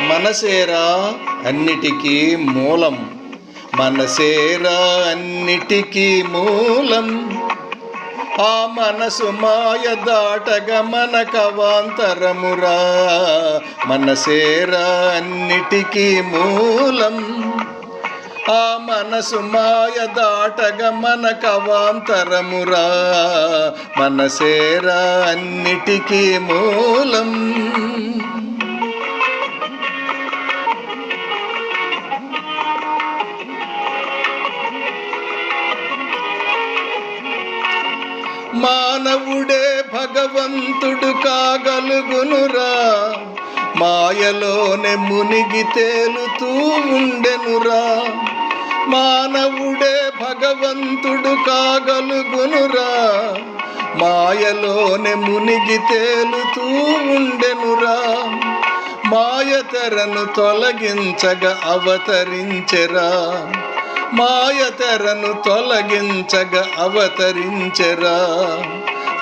మనసేరా అన్నిటికీ మూలం, మనసేరా అన్నిటికీ మూలం. ఆ మనసు మాయ దాటగ మనకవాంతరమురా, మనసేరా అన్నిటికీ మూలం. ఆ మనసు మాయ దాటగ మనకవాంతరమురా, మనసేరా అన్నిటికీ మూలం. మానవుడే భగవంతుడు కాగలుగునురా, మాయలోనే మునిగి తేలుతూ ఉండెనురా. మానవుడే భగవంతుడు కాగలుగునురా, మాయలోనే మునిగి తేలుతూ ఉండెనురా. మాయ తెరను తొలగించగా అవతరించెరా, మాయ తెరను తొలగించగ అవతరించెరా.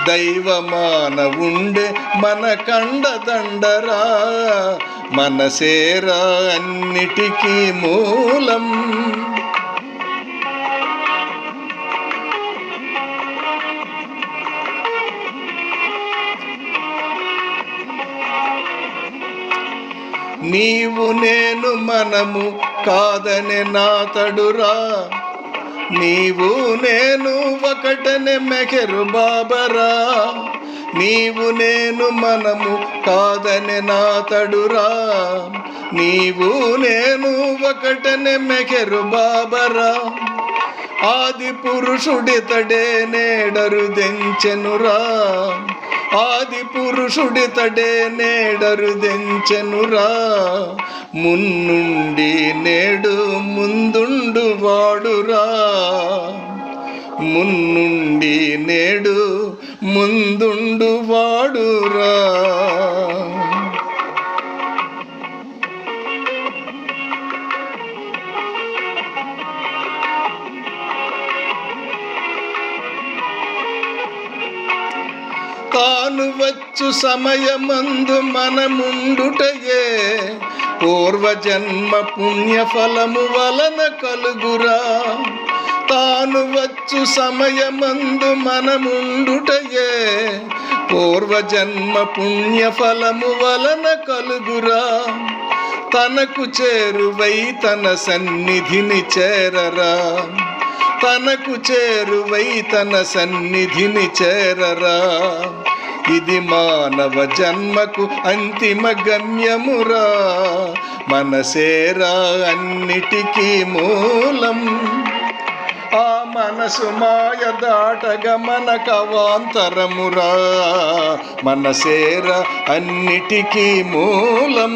దైవమానవుండే మన కండదండరా, మనసేరా అన్నిటికీ మూలం. నీవు నేను మనము కాదనే నాతడురా, నీవు నేను ఒకటనే మెహరు బాబరా. నీవు నేను మనము కాదనే నాతడురా, నీవు నేను ఒకటనే మెహరు బాబరా. ఆది పురుషుడితడే నేడరు దెంచెనురా, ఆది పురుషుడితడే నేడరు దెంచెనురా. మున్నుండి నేడు ముందుండు వాడురా, మున్నుండి నేడు ముందుండు వాడురా. తాను వచ్చు సమయమందు మనముండుటయే పూర్వజన్మ పుణ్యఫలము వలన కలుగురా. తాను వచ్చు సమయమందు మనముండుటయే పూర్వజన్మ పుణ్యఫలము వలన కలుగురా. తనకు చేరువై తన సన్నిధిని చేరరా, తనకు చేరువై తన సన్నిధిని చేరరా. ఇది మానవ జన్మకు అంతిమ గమ్యమురా, మనసేరా అన్నిటికీ మూలం. ఆ మనసు మాయ దాటగ మనకవాంతరమురా, మనసేరా అన్నిటికీ మూలం.